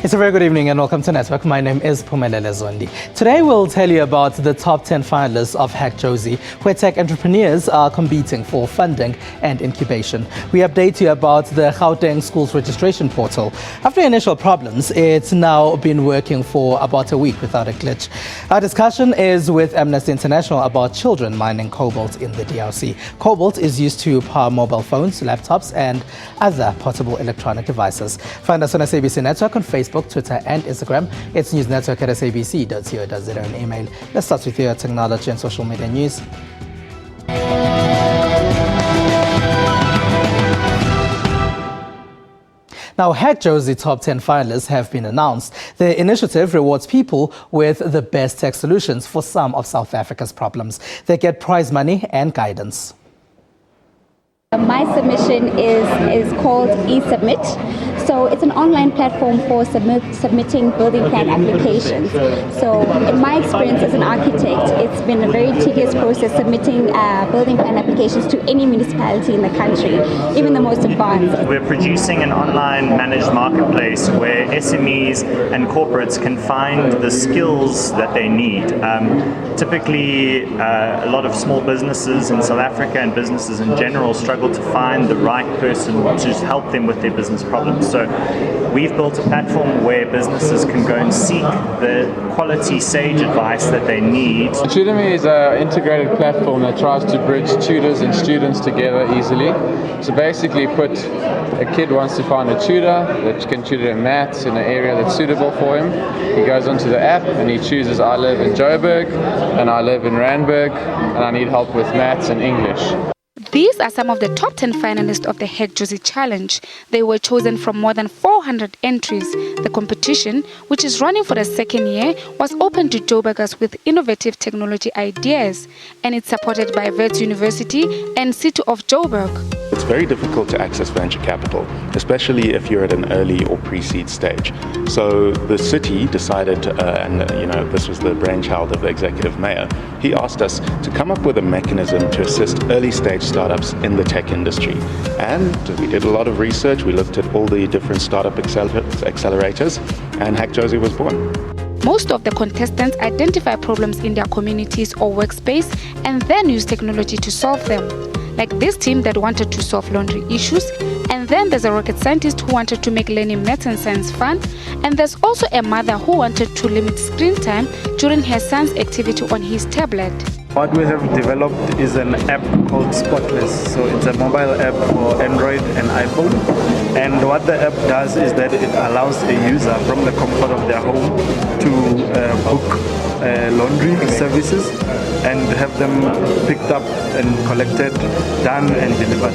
It's a very good evening and welcome to Network. My name is Phumelele Zondi. Today we'll tell you about the top 10 finalists of Hack Jozi, where tech entrepreneurs are competing for funding and incubation. We update you about the Gauteng Schools Registration Portal. After initial problems, it's now been working for about a week without a glitch. Our discussion is with Amnesty International about children mining Cobalt in the DRC. Cobalt is used to power mobile phones, laptops and other portable electronic devices. Find us on SABC Network on Facebook, Twitter and Instagram. It's News Network at sabc.co.za and email. Let's start with your technology and social media news. Now, Hack Jozi top 10 finalists have been announced. The initiative rewards people with the best tech solutions for some of South Africa's problems. They get prize money and guidance. My submission is called eSubmit. So it's an online platform for submitting building plan applications. So in my experience as an architect, it's been a very tedious process submitting building plan applications to any municipality in the country, even the most advanced. We're producing an online managed marketplace where SMEs and corporates can find the skills that they need. Typically, a lot of small businesses in South Africa and businesses in general struggle to find the right person to help them with their business problems. So we've built a platform where businesses can go and seek the quality sage advice that they need. Udemy is an integrated platform that tries to bridge tutors and students together easily. So basically a kid wants to find a tutor that can tutor in maths in an area that's suitable for him. He goes onto the app and he chooses I live in Joburg and I live in Randburg and I need help with maths and English. These are some of the top 10 finalists of the Hack Jozi Challenge. They were chosen from more than 400 entries. The competition, which is running for the second year, was open to Joburgers with innovative technology ideas, and it's supported by Wits University and City of Joburg. It's very difficult to access venture capital, especially if you're at an early or pre-seed stage. So the city decided, this was the brainchild of the executive mayor, he asked us to come up with a mechanism to assist early stage startups in the tech industry. And we did a lot of research, we looked at all the different startup accelerators, and Hack Jozi was born. Most of the contestants identify problems in their communities or workspace and then use technology to solve them. Like this team that wanted to solve laundry issues, and then there's a rocket scientist who wanted to make learning maths and science fun, and there's also a mother who wanted to limit screen time during her son's activity on his tablet. What we have developed is an app called Spotless. So it's a mobile app for Android and iPhone. And what the app does is that it allows a user from the comfort of their home to book laundry services and have them picked up and collected, done and delivered.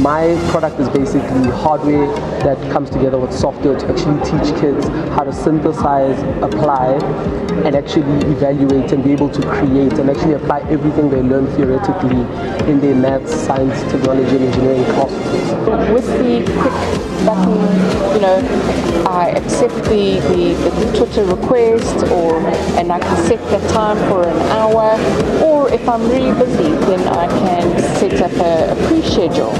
My product is basically hardware that comes together with software to actually teach kids how to synthesize, apply, and actually evaluate and be able to create and actually apply everything they learn theoretically in their maths, science, technology, and engineering classes. With the quick button, I accept the Twitter request, and I can set the time for an hour, or if I'm really busy, then I can set up a pre-schedule.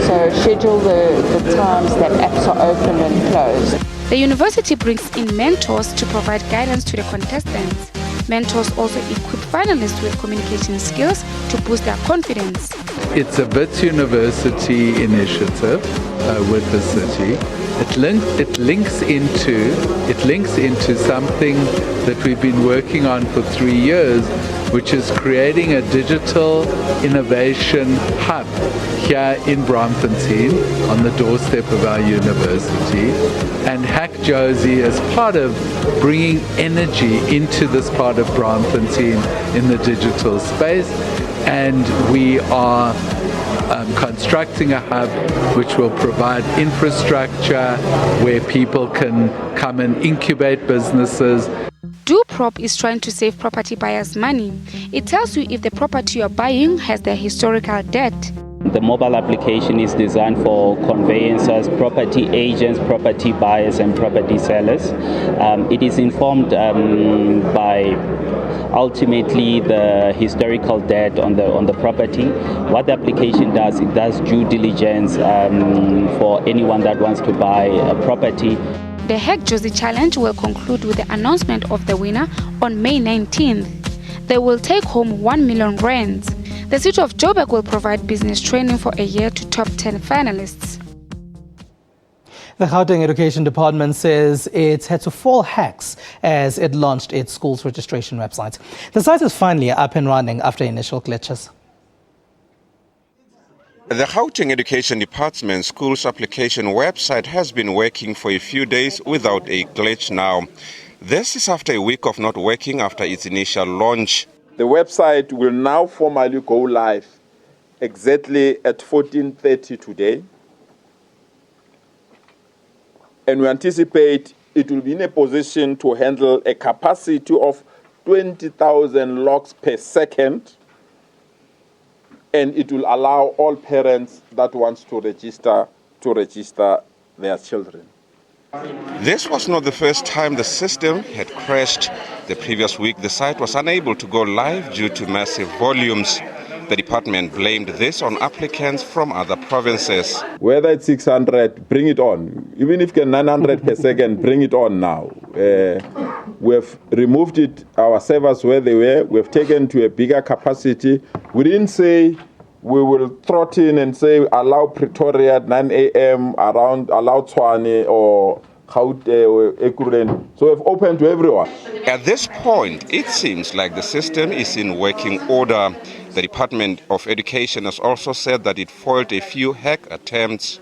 So schedule the times that apps are open and closed. The university brings in mentors to provide guidance to the contestants. Mentors also equip finalists with communication skills to boost their confidence. It's a Wits University initiative with the city. It links into something that we've been working on for 3 years, which is creating a digital innovation hub here in Braamfontein on the doorstep of our university. And Hack Jozi is part of bringing energy into this part of Braamfontein in the digital space. And we are constructing a hub which will provide infrastructure where people can come and incubate businesses. DoProp is trying to save property buyers money. It tells you if the property you're buying has the historical debt. The mobile application is designed for conveyancers, property agents, property buyers and property sellers. It is informed by ultimately the historical debt on the property. What the application does, it does due diligence for anyone that wants to buy a property. The Hack Jozi Challenge will conclude with the announcement of the winner on May 19th. They will take home 1 million rands. The city of Joburg will provide business training for a year to top 10 finalists. The Gauteng Education Department says it had to fall hacks as it launched its school's registration website. The site is finally up and running after initial glitches. The Gauteng Education Department school's application website has been working for a few days without a glitch now. This is after a week of not working after its initial launch. The website will now formally go live exactly at 14:30 today. And we anticipate it will be in a position to handle a capacity of 20,000 logs per second. And it will allow all parents that want to register their children. This was not the first time the system had crashed. The previous week, the site was unable to go live due to massive volumes. The department blamed this on applicants from other provinces. Whether it's 600, bring it on. Even if it's 900 per second, bring it on now. We've removed it, our servers where they were. We've taken to a bigger capacity. We didn't say we will trot in and say allow Pretoria at 9 a.m. around, allow Tshwane or Ekuren. So we've opened to everyone. At this point, it seems like the system is in working order. The Department of Education has also said that it foiled a few hack attempts.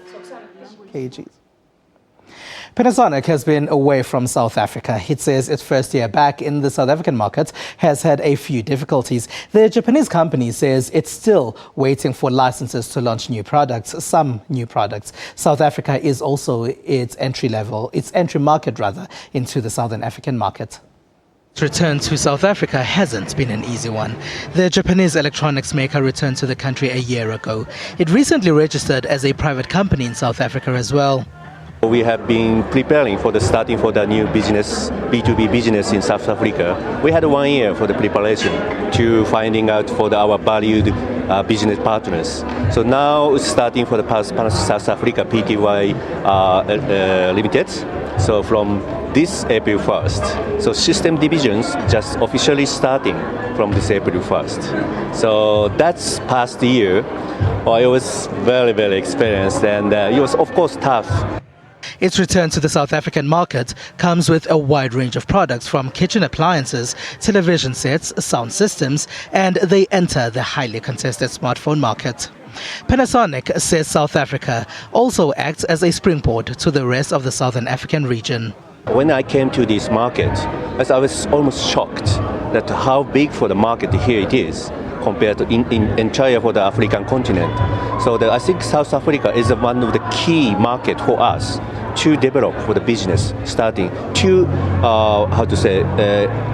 Panasonic has been away from South Africa. It says its first year back in the South African market has had a few difficulties. The Japanese company says it's still waiting for licenses to launch some new products. South Africa is also its entry market into the Southern African market. Return to South Africa hasn't been an easy one. The Japanese electronics maker returned to the country a year ago. It recently registered as a private company in South Africa as well. We have been preparing for the starting for the new business, B2B business in South Africa. We had 1 year for the preparation to finding out for our valued business partners. So now starting for the South Africa PTY Limited. So from this April 1st. So system divisions just officially starting from this April 1st. So that's past year. I was very, very experienced and it was of course tough. Its return to the South African market comes with a wide range of products from kitchen appliances, television sets, sound systems, and they enter the highly contested smartphone market. Panasonic says South Africa also acts as a springboard to the rest of the Southern African region. When I came to this market, I was almost shocked that how big for the market here it is compared to in entire for the African continent. So I think South Africa is one of the key market for us to develop for the business, starting to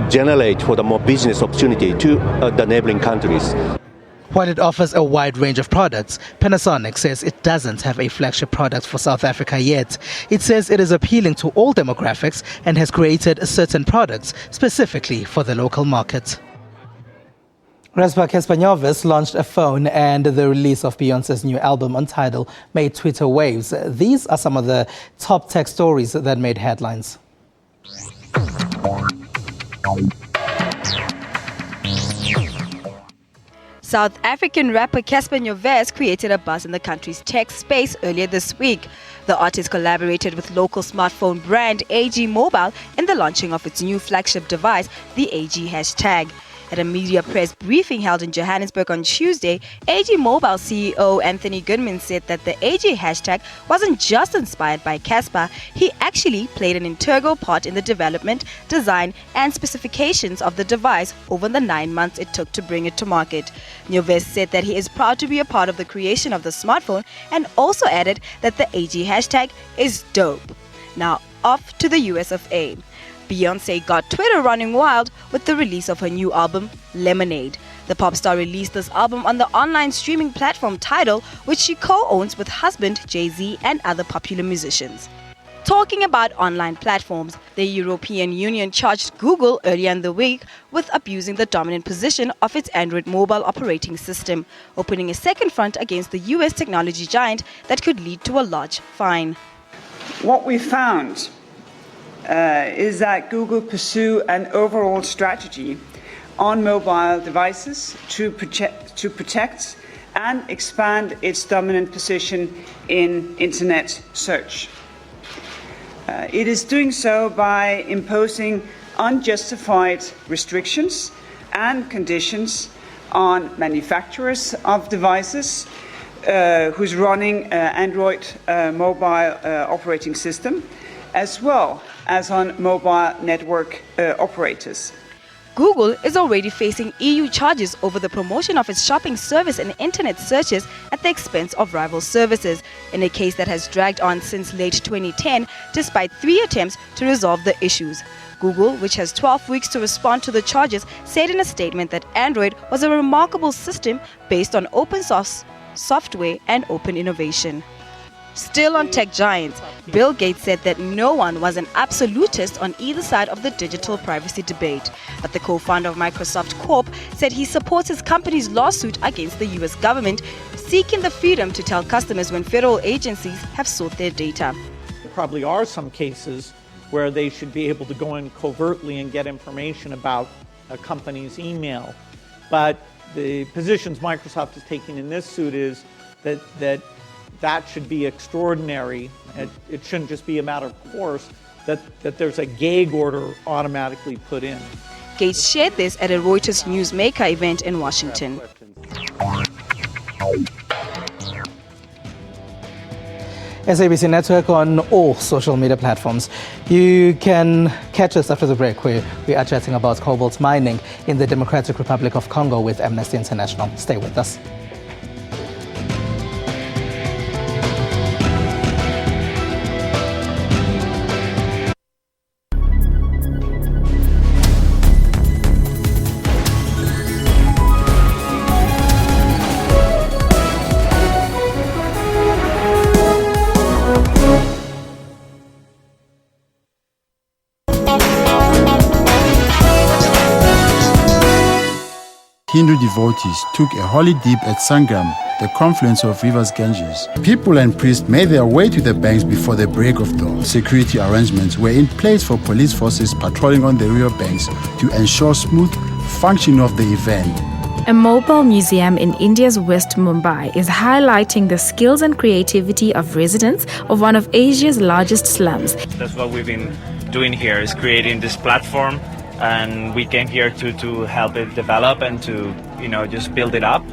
generate for the more business opportunity to the neighboring countries. While it offers a wide range of products, Panasonic says it doesn't have a flagship product for South Africa yet. It says it is appealing to all demographics and has created certain products specifically for the local market. Respa Kespanyovis launched a phone, and the release of Beyonce's new album on Tidal made Twitter waves. These are some of the top tech stories that made headlines. South African rapper Casper Nyovest created a buzz in the country's tech space earlier this week. The artist collaborated with local smartphone brand AG Mobile in the launching of its new flagship device, the AG hashtag. At a media press briefing held in Johannesburg on Tuesday, AG Mobile CEO Anthony Goodman said that the AG hashtag wasn't just inspired by Casper, he actually played an integral part in the development, design and specifications of the device over the 9 months it took to bring it to market. Nyovest said that he is proud to be a part of the creation of the smartphone and also added that the AG hashtag is dope. Now off to the US of A. Beyonce got Twitter running wild with the release of her new album, Lemonade. The pop star released this album on the online streaming platform Tidal, which she co-owns with husband Jay-Z and other popular musicians. Talking about online platforms, the European Union charged Google earlier in the week with abusing the dominant position of its Android mobile operating system, opening a second front against the US technology giant that could lead to a large fine. What we found is that Google pursue an overall strategy on mobile devices to protect and expand its dominant position in Internet search. It is doing so by imposing unjustified restrictions and conditions on manufacturers of devices who's running Android mobile operating system, as well as on mobile network operators. Google is already facing EU charges over the promotion of its shopping service and internet searches at the expense of rival services, in a case that has dragged on since late 2010, despite 3 attempts to resolve the issues. Google, which has 12 weeks to respond to the charges, said in a statement that Android was a remarkable system based on open source software and open innovation. Still on tech giants, Bill Gates said that no one was an absolutist on either side of the digital privacy debate. But the co-founder of Microsoft Corp said he supports his company's lawsuit against the US government, seeking the freedom to tell customers when federal agencies have sought their data. There probably are some cases where they should be able to go in covertly and get information about a company's email. But the positions Microsoft is taking in this suit is that should be extraordinary. It shouldn't just be a matter of course that there's a gag order automatically put in. Gates shared this at a Reuters Newsmaker event in Washington. SABC Network on all social media platforms. You can catch us after the break where we are chatting about cobalt mining in the Democratic Republic of Congo with Amnesty International. Stay with us. Hindu devotees took a holy dip at Sangam, the confluence of rivers Ganges. People and priests made their way to the banks before the break of dawn. Security arrangements were in place for police forces patrolling on the river banks to ensure smooth functioning of the event. A mobile museum in India's West Mumbai is highlighting the skills and creativity of residents of one of Asia's largest slums. That's what we've been doing here, is creating this platform, and we came here to help it develop and to, just build it up.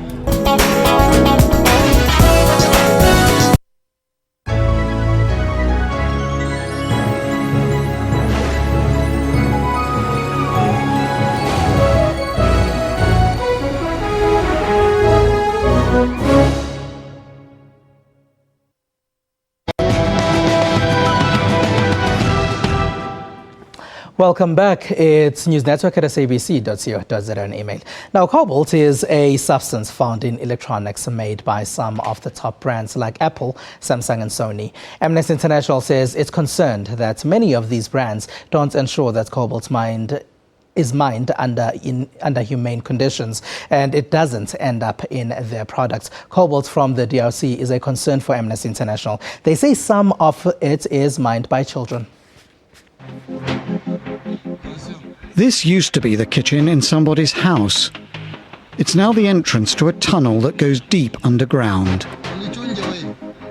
Welcome back. It's News Network at sabc.co.za and email. Now, cobalt is a substance found in electronics made by some of the top brands like Apple, Samsung and Sony. Amnesty International says it's concerned that many of these brands don't ensure that cobalt is mined under humane conditions, and it doesn't end up in their products. Cobalt from the DRC is a concern for Amnesty International. They say some of it is mined by children. This used to be the kitchen in somebody's house. It's now the entrance to a tunnel that goes deep underground.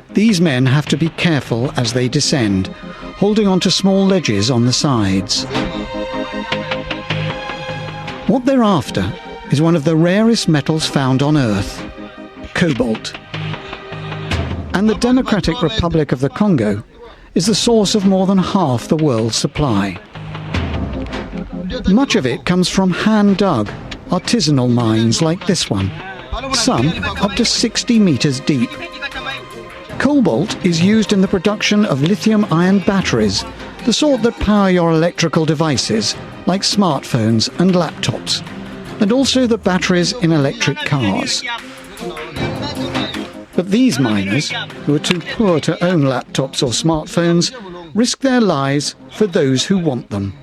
These men have to be careful as they descend, holding onto small ledges on the sides. What they're after is one of the rarest metals found on Earth, cobalt. And the Democratic Republic of the Congo is the source of more than half the world's supply. Much of it comes from hand-dug, artisanal mines like this one, some up to 60 meters deep. Cobalt is used in the production of lithium-ion batteries, the sort that power your electrical devices, like smartphones and laptops, and also the batteries in electric cars. But these miners, who are too poor to own laptops or smartphones, risk their lives for those who want them.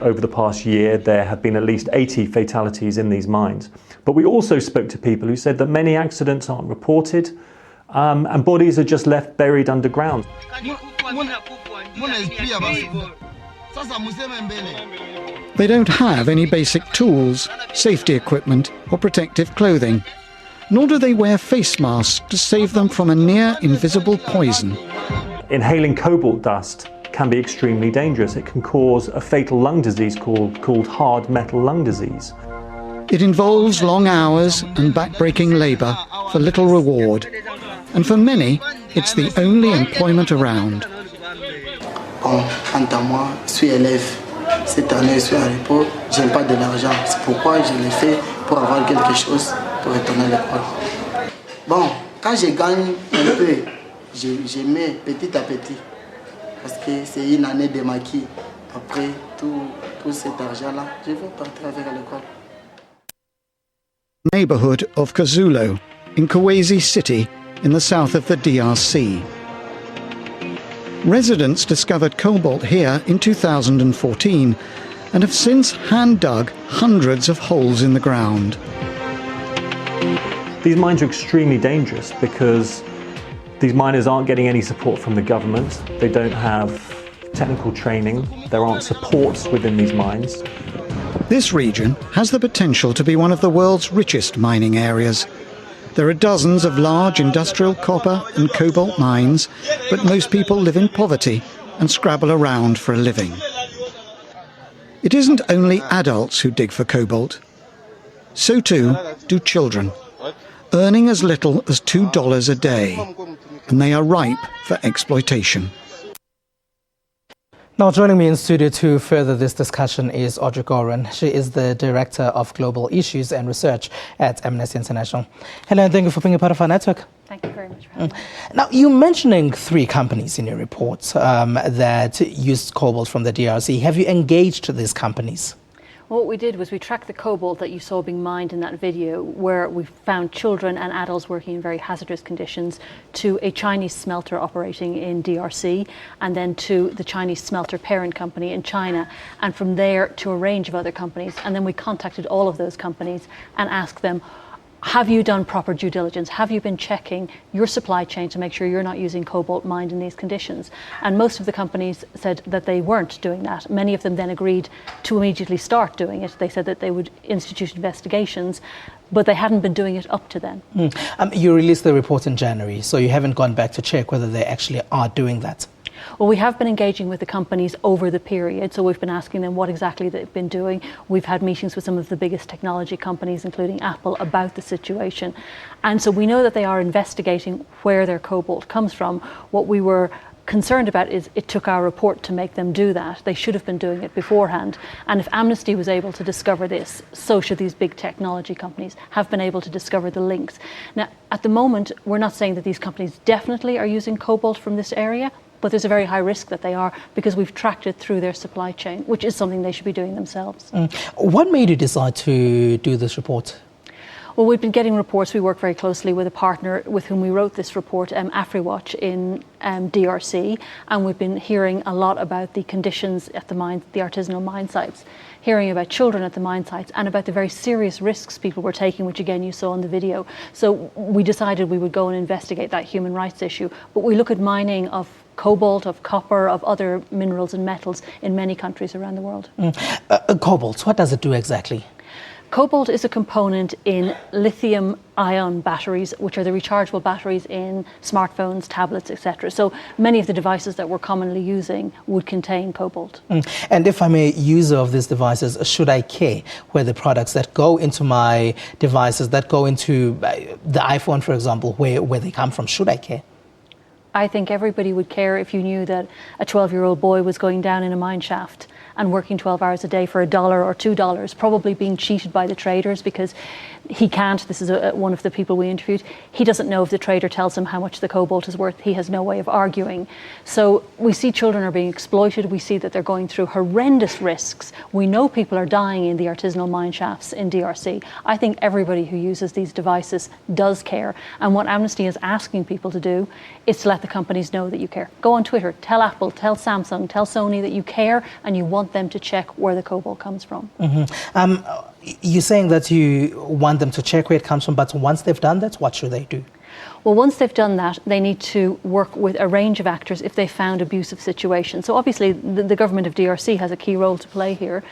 Over the past year, there have been at least 80 fatalities in these mines. But we also spoke to people who said that many accidents aren't reported, and bodies are just left buried underground. They don't have any basic tools, safety equipment or protective clothing, nor do they wear face masks to save them from a near-invisible poison. Inhaling cobalt dust can be extremely dangerous. It can cause a fatal lung disease called hard metal lung disease. It involves long hours and back-breaking labour for little reward. And for many, it's the only employment around. Bon, quant à moi, je suis élève. Cette année, je suis à repos. Je n'ai pas de l'argent. C'est pourquoi je l'ai fait pour avoir quelque chose pour retourner à l'école. Bon, quand je gagne un peu, je mets petit à petit. Parce que c'est une année de maquis. Après tout cet argent-là, je vais partir avec à l'école. Neighbourhood of Kazulo, in Jozi city, in the south of the DRC. Residents discovered cobalt here in 2014 and have since hand-dug hundreds of holes in the ground. These mines are extremely dangerous because these miners aren't getting any support from the government. They don't have technical training. There aren't supports within these mines. This region has the potential to be one of the world's richest mining areas. There are dozens of large industrial copper and cobalt mines, but most people live in poverty and scrabble around for a living. It isn't only adults who dig for cobalt. So too do children, earning as little as $2 a day, and they are ripe for exploitation. Now joining me in studio to further this discussion is Audrey Gorin. She is the Director of Global Issues and Research at Amnesty International. Hello, and thank you for being a part of our network. Thank you very much for having me. Now, you're mentioning 3 companies in your report that used cobalt from the DRC. Have you engaged these companies? Well, what we did was we tracked the cobalt that you saw being mined in that video, where we found children and adults working in very hazardous conditions, to a Chinese smelter operating in DRC, and then to the Chinese smelter parent company in China, and from there to a range of other companies. And then we contacted all of those companies and asked them, have you done proper due diligence? Have you been checking your supply chain to make sure you're not using cobalt mined in these conditions? And most of the companies said that they weren't doing that. Many of them then agreed to immediately start doing it. They said that they would institute investigations, but they hadn't been doing it up to then. You released the report in January, so you haven't gone back to check whether they actually are doing that. Well, we have been engaging with the companies over the period, so we've been asking them what exactly they've been doing. We've had meetings with some of the biggest technology companies, including Apple, about the situation. And so we know that they are investigating where their cobalt comes from. What we were concerned about is it took our report to make them do that. They should have been doing it beforehand. And if Amnesty was able to discover this, so should these big technology companies have been able to discover the links. Now, at the moment, we're not saying that these companies definitely are using cobalt from this area, but there's a very high risk that they are, because we've tracked it through their supply chain, which is something they should be doing themselves. What made you decide to do this report? Well, we've been getting reports. We work very closely with a partner with whom we wrote this report, AfriWatch in DRC, and we've been hearing a lot about the conditions at the mines, the artisanal mine sites, hearing about children at the mine sites and about the very serious risks people were taking, which again you saw in the video. So we decided we would go and investigate that human rights issue. But we look at mining of cobalt, of copper, of other minerals and metals in many countries around the world. Cobalt, what does it do exactly? Cobalt is a component in lithium-ion batteries, which are the rechargeable batteries in smartphones, tablets, etc. So many of the devices that we're commonly using would contain cobalt. And if I'm a user of these devices, should I care where the products that go into my devices, that go into the iPhone, for example, where they come from? Should I care? I think everybody would care if you knew that a 12-year-old boy was going down in a mine shaft and working 12 hours a day for $1 or $2, probably being cheated by the traders because he can't. This is one of the people we interviewed. He doesn't know if the trader tells him how much the cobalt is worth. He has no way of arguing. So we see children are being exploited. We see that they're going through horrendous risks. We know people are dying in the artisanal mine shafts in DRC. I think everybody who uses these devices does care. And what Amnesty is asking people to do is to let the companies know that you care. Go on Twitter, tell Apple, tell Samsung, tell Sony that you care and you want them to check where the cobalt comes from. You're saying that you want them to check where it comes from, but once they've done that, what should they do? Well, once they've done that, they need to work with a range of actors if they found abusive situations. So obviously the government of DRC has a key role to play here.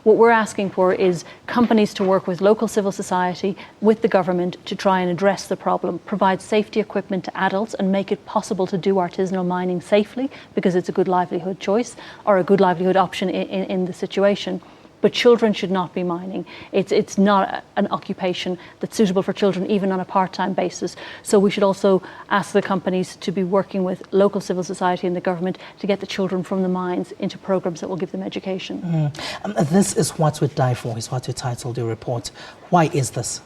What we're asking for is companies to work with local civil society, with the government, to try and address the problem, provide safety equipment to adults and make it possible to do artisanal mining safely, because it's a good livelihood choice or a good livelihood option in the situation. But children should not be mining. It's not an occupation that's suitable for children, even on a part-time basis. So we should also ask the companies to be working with local civil society and the government to get the children from the mines into programs that will give them education. This is what we die for, is what you titled your report. Why is this?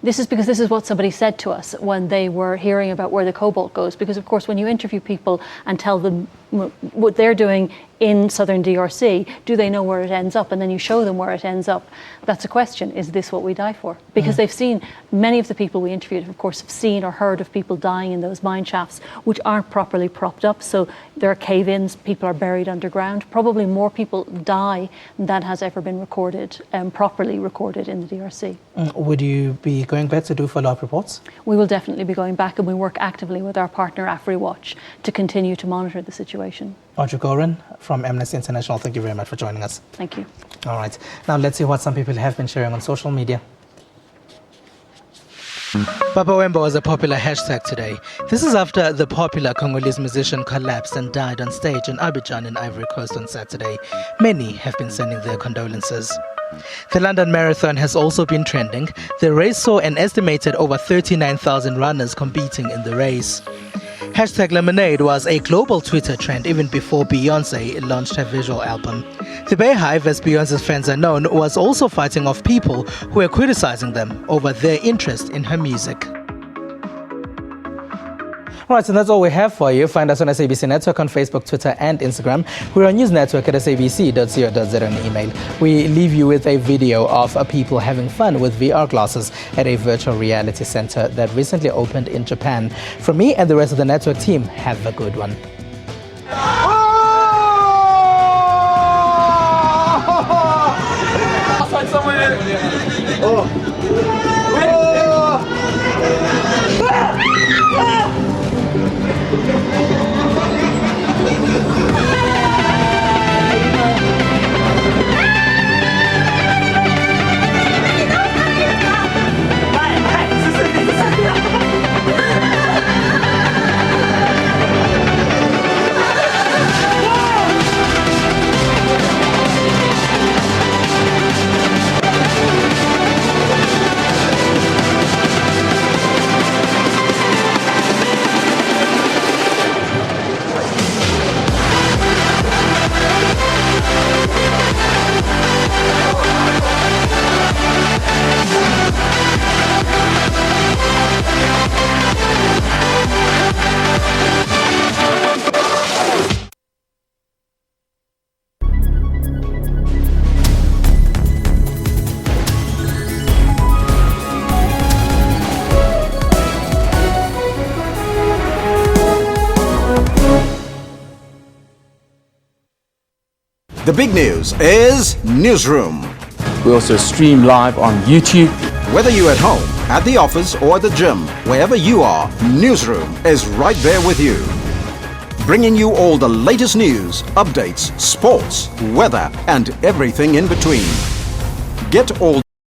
This is because this is what somebody said to us when they were hearing about where the cobalt goes. Because, of course, when you interview people and tell them what they're doing in southern DRC, do they know where it ends up? And then you show them where it ends up. That's a question. Is this what we die for? Because they've seen, many of the people we interviewed, of course, have seen or heard of people dying in those mine shafts, which aren't properly propped up. So there are cave-ins, people are buried underground. Probably more people die than has ever been recorded, properly recorded in the DRC. Would you be going back to do follow-up reports? We will definitely be going back, and we work actively with our partner AfriWatch to continue to monitor the situation. Audrey Gorin from Amnesty International, thank you very much for joining us. Thank you. All right, now let's see what some people have been sharing on social media. Papa Wemba was a popular hashtag today. This is after the popular Congolese musician collapsed and died on stage in Abidjan in Ivory Coast on Saturday. Many have been sending their condolences. The London Marathon has also been trending. The race saw an estimated over 39,000 runners competing in the race. Hashtag Lemonade was a global Twitter trend even before Beyoncé launched her visual album. The Bayhive, as Beyoncé's fans are known, was also fighting off people who were criticizing them over their interest in her music. Right, and that's all we have for you. Find us on SABC Network on Facebook, Twitter, and Instagram. We're on News Network at sabc.co.za and email. We leave you with a video of people having fun with VR glasses at a virtual reality center that recently opened in Japan. From me and the rest of the network team, have a good one. The big news is Newsroom. We also stream live on YouTube. Whether you're at home, at the office, or at the gym, wherever you are, Newsroom is right there with you. Bringing you all the latest news, updates, sports, weather, and everything in between. Get all